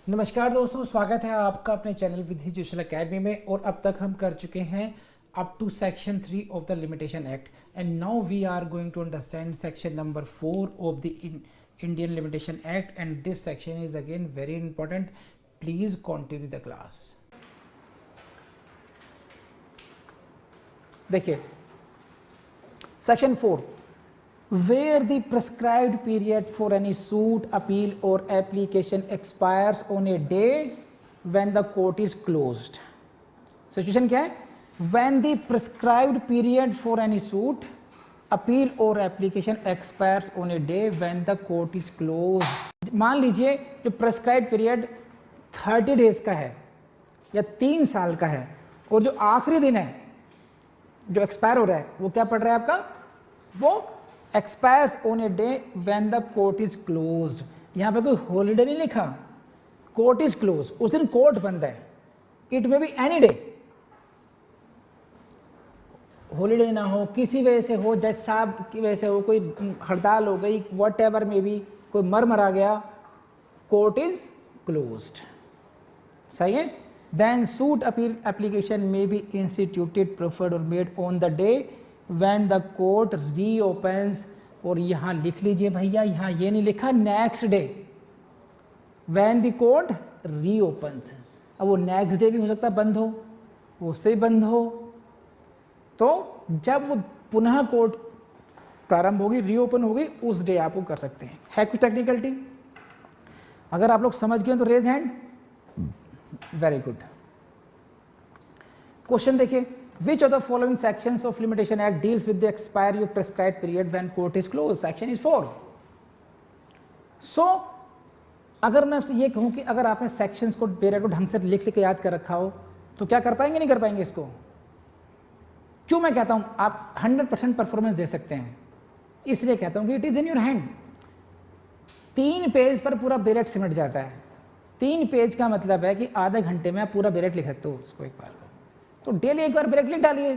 नमस्कार दोस्तों, स्वागत है आपका अपने चैनल विधि जोशल अकेडमी में। और अब तक हम कर चुके हैं up to section 3 of the limitation act and now we are going to understand section number 4 of the Indian limitation act and this section is again very important. Please continue the class. देखिए section 4, where the prescribed period for any suit, appeal or application expires on a day when the court is closed. Situation क्या है? When the prescribed period for any suit, appeal or application expires on a day when the court is closed. मान लीजिए जो prescribed period 30 days का है या 3 साल का है और जो आखिरी दिन है जो एक्सपायर हो रहा है वो क्या पड़ रहा है आपका? वो expires on a day when the court is closed. यहाँ पे कोई हॉलीडे नहीं लिखा, कोर्ट इज क्लोज, उस दिन कोर्ट बंद है। It may be any day, holiday ना हो, किसी वजह से हो, जज साहब की वजह से हो, कोई हड़ताल हो गई, वट एवर मे बी, कोई मर गया, कोर्ट इज क्लोज्ड। सही है। Then suit appeal application may be instituted, preferred और made on the day when the court reopens। और यहाँ लिख लीजिए भैया, यहाँ ये नहीं लिखा next day, when the court reopens। अब वो नेक्स्ट डे भी हो सकता है बंद हो, वो उससे बंद हो, तो जब वो पुनः कोर्ट प्रारंभ होगी, रीओपन होगी, उस डे आप वो कर सकते हैं। है कुछ टेक्निकलिटी? अगर आप लोग समझ गए तो raise hand. Very good. Question देखिए, which of the following sections of limitation act deals with the expiry of prescribed period when court is closed? section is 4। so अगर मैं आपसे ये कहूं कि अगर आपने sections को पीरियड को ढंग से लिख के याद कर रखा हो तो क्या कर पाएंगे? नहीं कर पाएंगे इसको। क्यों मैं कहता हूं आप 100% परफॉर्मेंस दे सकते हैं? इसलिए कहता हूं कि it is in your hand. 3 page पर पूरा पीरियड सिमट जाता है। 3 पेज का मतलब है कि आधे घंटे में आप पूरा पीरियड लिख सकते हो उसको एक बार। तो डेली एक बार ब्रेक लिख डालिए,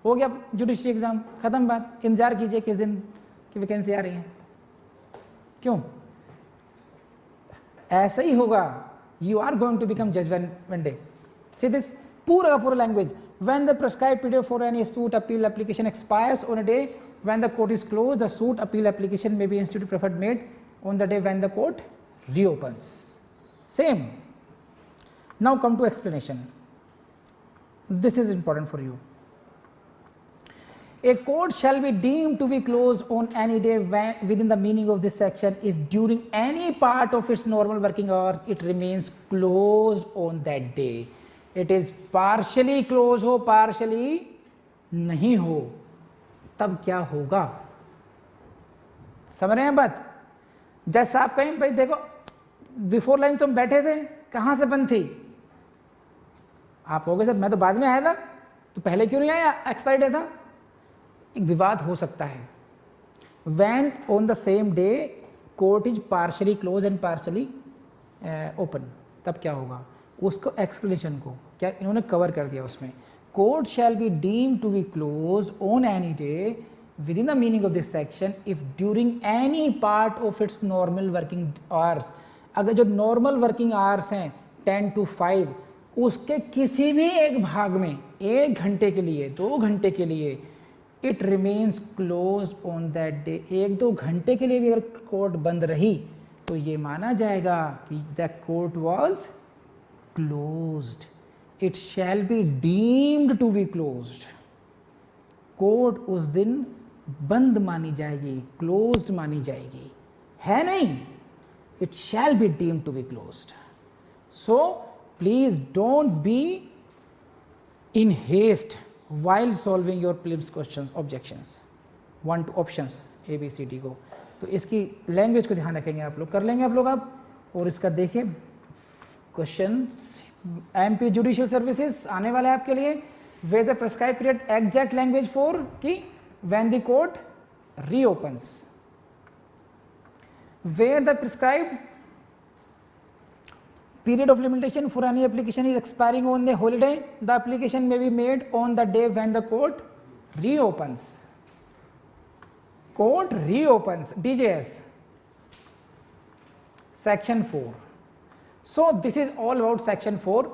हो गया जुडिशरी एग्जाम, खत्म बात। इंतजार कीजिए किस दिन की वैकेंसी आ रही है। क्यों? ऐसा ही होगा। You are going to become जज वन डे। सी दिस पूरा का पूरा language. When the prescribed period for any suit appeal application expires on a day when the court is close, the suit appeal application may be institute preferred made on the day when the court reopens. Same. Now come to explanation. This is important for you. A court shall be deemed to be closed on any day within the meaning of this section if during any part of its normal working hours it remains closed on that day. It is partially closed हो, partially नहीं हो, तब क्या होगा? समझ रहे हैं बात? जैसा आप कहीं भाई देखो बिफोर लाइन तुम बैठे थे, कहाँ से बंद थी? आप हो गए सर मैं तो बाद में आया था, तो पहले क्यों नहीं आया? एक्सपायरी डे था। एक विवाद हो सकता है। When on the same day court is partially close and partially open, तब क्या होगा? उसको एक्सप्लेनेशन को क्या इन्होंने कवर कर दिया उसमें। Court shall be deem to be close on any day within the meaning of this section if during any part of its normal working hours. अगर जो नॉर्मल वर्किंग आवर्स हैं 10 to 5, उसके किसी भी एक भाग में 1 घंटे के लिए, 2 घंटे के लिए, it remains close on that day. 1-2 घंटे के लिए भी अगर कोर्ट बंद रही तो ये माना जाएगा कि the court was closed. It shall be deemed to be closed. Court उस दिन बंद मानी जाएगी, क्लोज्ड मानी जाएगी, है नहीं? It shall be deemed to be closed. So please don't be in haste while solving your prelims questions objections 1 to options A B C D को। तो इसकी लैंग्वेज को ध्यान रखेंगे आप लोग, कर लेंगे आप लोग अब। और इसका देखिए क्वेश्चन MP जुडिशियल सर्विसेज आने वाला है आपके लिए। where the prescribed period exact language for कि when the court reopens, where the prescribed period of limitation for any application is expiring on the holiday, the application may be made on the day when the court reopens. Court reopens, DJS. Section 4, so this is all about section 4,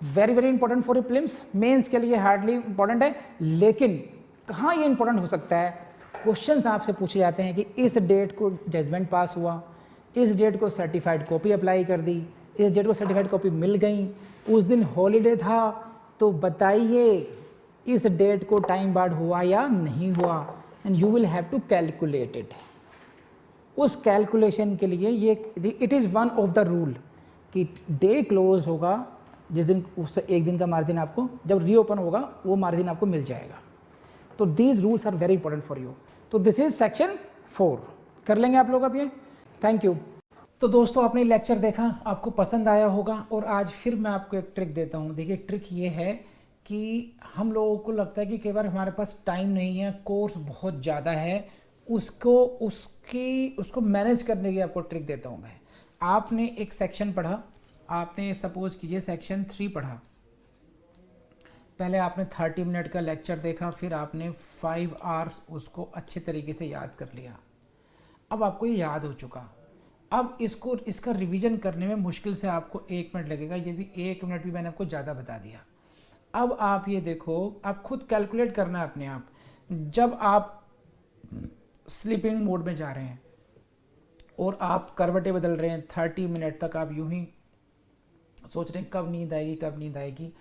very very important for prelims, mains के लिए hardly important है, लेकिन कहाँ ये important हो सकता है, questions आपसे पूछे जाते हैं कि इस डेट को जजमेंट पास हुआ, इस डेट को सर्टिफाइड कॉपी अप्लाई कर दी, इस डेट को सर्टिफाइड कॉपी मिल गई, उस दिन हॉलीडे था, तो बताइए इस डेट को टाइम बार्ड हुआ या नहीं हुआ, and you will have to calculate it. उस कैलकुलेशन के लिए ये it is one of the rule कि डे क्लोज होगा जिस दिन, उससे एक दिन का मार्जिन आपको जब रीओपन होगा वो मार्जिन आपको मिल जाएगा। तो these rules are very important for you. तो दिस इज सेक्शन 4, कर लेंगे आप लोग अब ये। Thank you. तो दोस्तों आपने लेक्चर देखा, आपको पसंद आया होगा, और आज फिर मैं आपको एक ट्रिक देता हूँ। देखिए ट्रिक ये है कि हम लोगों को लगता है कि कई बार हमारे पास टाइम नहीं है, कोर्स बहुत ज़्यादा है, उसको मैनेज करने की आपको ट्रिक देता हूँ मैं। आपने एक सेक्शन पढ़ा, आपने सपोज कीजिए सेक्शन 3 पढ़ा, पहले आपने 30 मिनट का लेक्चर देखा, फिर आपने 5 आवर्स उसको अच्छे तरीके से याद कर लिया। अब आपको ये याद हो चुका, अब इसका रिवीजन करने में मुश्किल से आपको 1 मिनट लगेगा, ये भी 1 मिनट भी मैंने आपको ज़्यादा बता दिया। अब आप ये देखो, आप खुद कैलकुलेट करना है अपने आप। जब आप स्लीपिंग मोड में जा रहे हैं और आप करवटें बदल रहे हैं, 30 मिनट तक आप यूं ही सोच रहे हैं कब नींद आएगी कब नींद आएगी,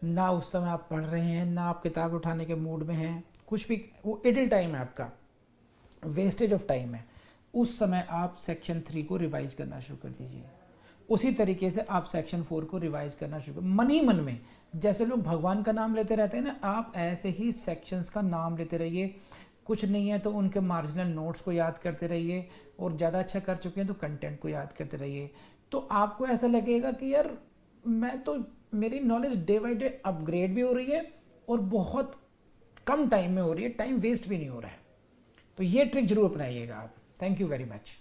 ना उस समय आप पढ़ रहे हैं, ना आप किताब उठाने के मूड में हैं, कुछ भी, वो इडल टाइम है आपका, वेस्टेज ऑफ टाइम है। उस समय आप सेक्शन 3 को रिवाइज करना शुरू कर दीजिए। उसी तरीके से आप सेक्शन 4 को रिवाइज करना शुरू कर, मन ही मन में, जैसे लोग भगवान का नाम लेते रहते हैं ना, आप ऐसे ही सेक्शंस का नाम लेते रहिए। कुछ नहीं है तो उनके मार्जिनल नोट्स को याद करते रहिए, और ज़्यादा अच्छा कर चुके हैं तो कंटेंट को याद करते रहिए। तो आपको ऐसा लगेगा कि यार मेरी knowledge day by day upgrade भी हो रही है और बहुत कम टाइम में हो रही है, टाइम वेस्ट भी नहीं हो रहा है। तो ये ट्रिक जरूर अपनाइएगा आप। Thank you very much.